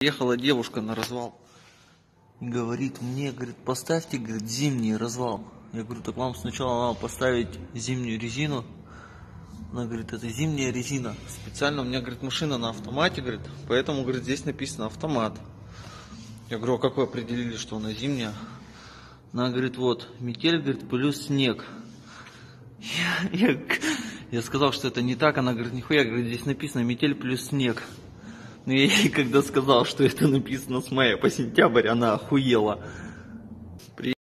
Ехала девушка на развал. Говорит мне, говорит, поставьте, говорит, зимний развал. Я говорю, так вам сначала надо поставить зимнюю резину. Она говорит, это зимняя резина. Специально у меня, говорит, машина на автомате, говорит, поэтому, говорит, здесь написано автомат. Я говорю, а как вы определили, что она зимняя? Она говорит, вот, метель, говорит, плюс снег. Я сказал, что это не так. Она говорит, нихуя, говорит, здесь написано метель плюс снег. Но я ей когда сказал, что это написано с мая по сентябрь, она охуела.